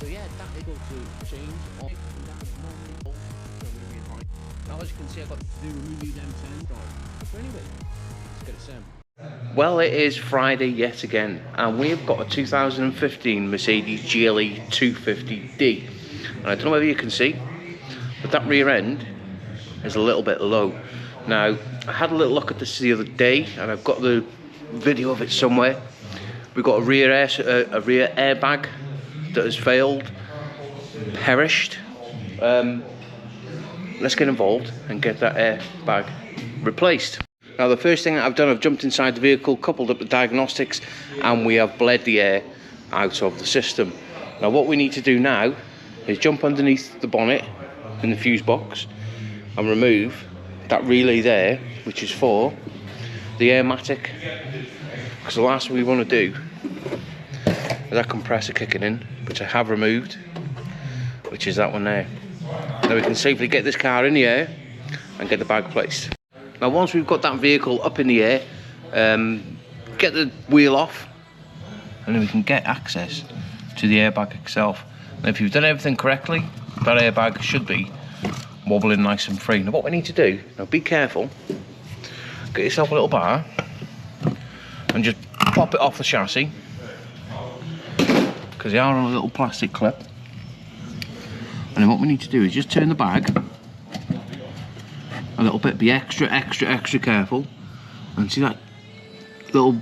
So yeah, that able to change off and that is normally now as you can see I've got to do remove them 10 so anyway, let's get it set. Well, it is Friday yet again, and we've got a 2015 Mercedes GLE 250D. And I don't know whether you can see, but that rear end is a little bit low. Now, I had a little look at this the other day, and I've got the video of it somewhere. We've got a rear airbag that has failed, perished. Let's get involved and get that airbag replaced. Now the first thing that I've done, I've jumped inside the vehicle, coupled up the diagnostics, and we have bled the air out of the system. Now what we need to do now is jump underneath the bonnet in the fuse box and remove that relay there, which is for the airmatic, because the last thing we want to do is that compressor kicking in, which I have removed, which is that one there. Now we can safely get this car in the air and get the bag placed. Now once we've got that vehicle up in the air, get the wheel off, and then we can get access to the airbag itself. Now if you've done everything correctly, that airbag should be wobbling nice and free. Now what we need to do, now be careful, get yourself a little bar and just pop it off the chassis, because they are on a little plastic clip. And then what we need to do is just turn the bag a little bit, be extra careful, and see that little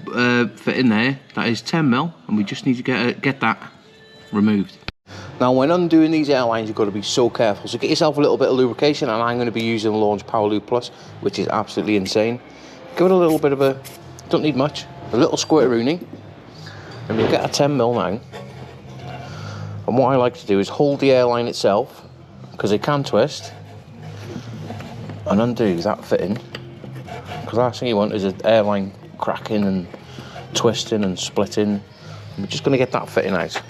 fit in there, that is 10mm, and we just need to get that removed. Now when undoing these airlines, you've got to be so careful, so get yourself a little bit of lubrication, and I'm going to be using Launch Power Lube Plus, which is absolutely insane. Give it a little bit of a, don't need much, a little squirterooning, and we get a 10mm now. And what I like to do is hold the airline itself, because it can twist, and undo that fitting, because the last thing you want is an airline cracking and twisting and splitting. We're just going to get that fitting out.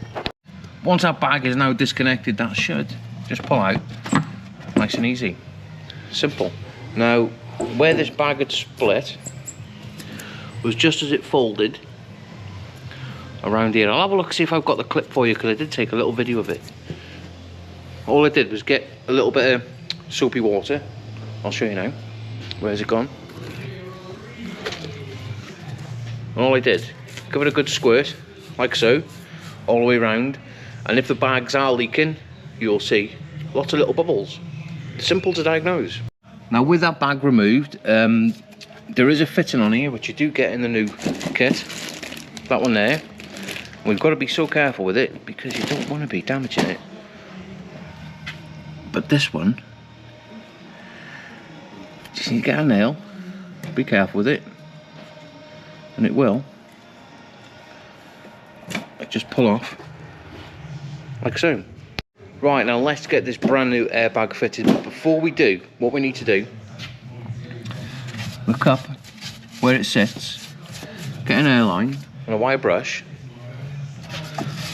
Once that bag is now disconnected, that should just pull out nice and easy. Simple. Now where this bag had split was just as it folded around here. I'll have a look, see if I've got the clip for you, because I did take a little video of it. All I did was get a little bit of soapy water. I'll show you now. Where's it gone? And all I did, give it a good squirt, like so, all the way around. And if the bags are leaking, you'll see lots of little bubbles. Simple to diagnose. Now with that bag removed, there is a fitting on here, which you do get in the new kit. That one there. We've got to be so careful with it, because you don't want to be damaging it. But this one, just need to get a nail, be careful with it, and it will just pull off like so. Right, now let's get this brand new airbag fitted. But before we do, what we need to do, the cup where it sits, get an airline and a wire brush,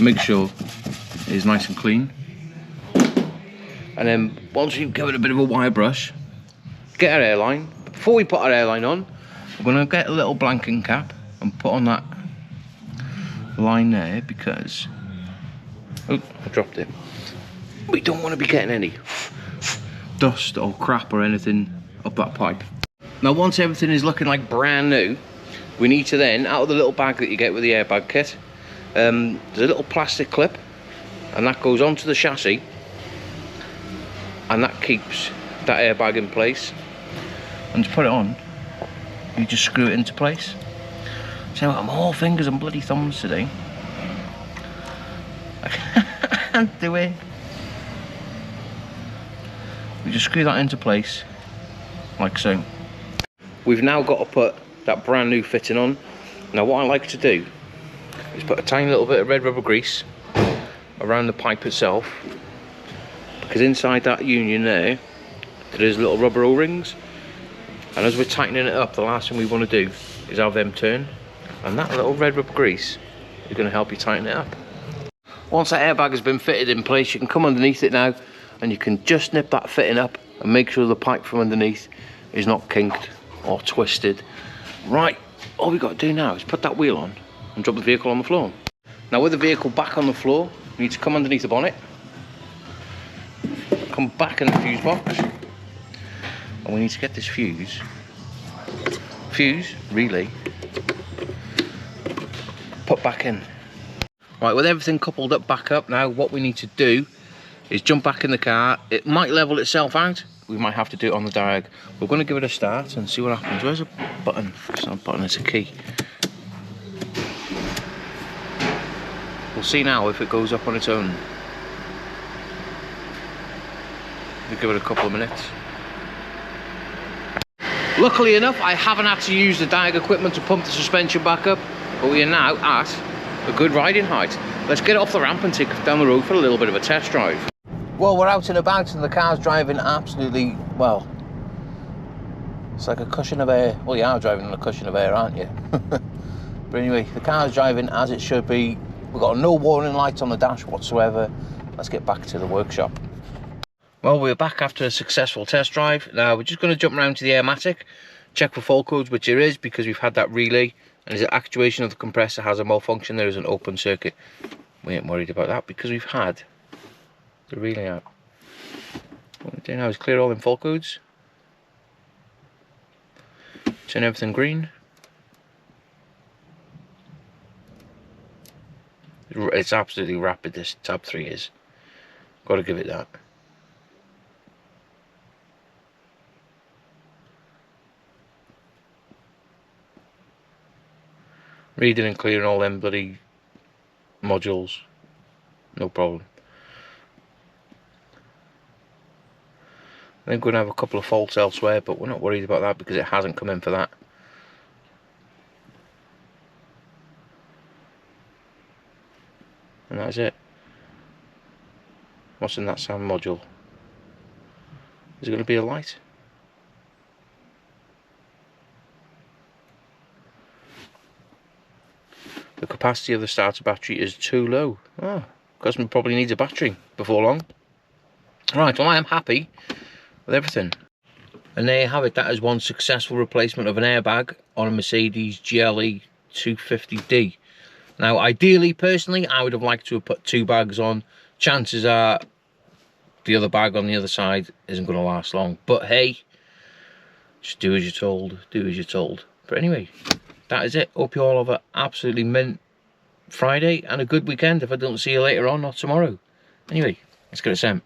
make sure it is nice and clean, and then once you've given it a bit of a wire brush, get our airline. Before we put our airline on, we're going to get a little blanking cap and put on that line there, because oh, I dropped it. We don't want to be getting any dust or crap or anything up that pipe. Now once everything is looking like brand new, we need to then, out of the little bag that you get with the airbag kit, there's a little plastic clip, and that goes onto the chassis, and that keeps that airbag in place. And to put it on, you just screw it into place. So I'm all fingers and bloody thumbs today. I can't do it. We just screw that into place, like so. We've now got to put that brand new fitting on. Now what I like to do is put a tiny little bit of red rubber grease around the pipe itself, because inside that union there is little rubber O-rings, and as we're tightening it up, the last thing we want to do is have them turn, and that little red rubber grease is going to help you tighten it up. Once that airbag has been fitted in place, you can come underneath it now, and you can just nip that fitting up and make sure the pipe from underneath is not kinked or twisted. Right, all we've got to do now is put that wheel on and drop the vehicle on the floor. Now with the vehicle back on the floor, We need to come underneath the bonnet, come back in the fuse box, and we need to get this fuse relay put back in. Right, with everything coupled up back up now, what we need to do is jump back in the car. It might level itself out. We might have to do it on the diag. We're going to give it a start and see what happens. Where's a button? It's not a button, it's a key. We'll see now if it goes up on its own. We'll give it a couple of minutes. Luckily enough, I haven't had to use the diag equipment to pump the suspension back up, but we are now at a good riding height. Let's get off the ramp and take it down the road for a little bit of a test drive. Well, we're out and about and the car's driving absolutely, well, it's like a cushion of air. Well, you are driving on a cushion of air, aren't you? But anyway, the car's driving as it should be. We've got no warning lights on the dash whatsoever. Let's get back to the workshop. Well, we're back after a successful test drive. Now, we're just going to jump around to the Airmatic, check for fault codes, which there is because we've had that relay. And the actuation of the compressor has a malfunction. There is an open circuit. We ain't worried about that because we've had the relay out. What we're doing now is clear all them fault codes. Turn everything green. It's absolutely rapid, this tab 3 is. Got to give it that. Reading and clearing all them bloody modules, no problem. I think we're going to have a couple of faults elsewhere, but we're not worried about that because it hasn't come in for that. And that's it. What's in that sound module? Is it going to be a light? The capacity of the starter battery is too low. Oh, customer probably needs a battery before long. Right, well I am happy with everything. And there you have it. That is one successful replacement of an airbag on a Mercedes GLE 250D. Now ideally, personally, I would have liked to have put 2 bags on. Chances are the other bag on the other side isn't going to last long. But hey, just do as you're told, do as you're told. But anyway, that is it. Hope you all have an absolutely mint Friday and a good weekend if I don't see you later on or tomorrow. Anyway, let's get it sent.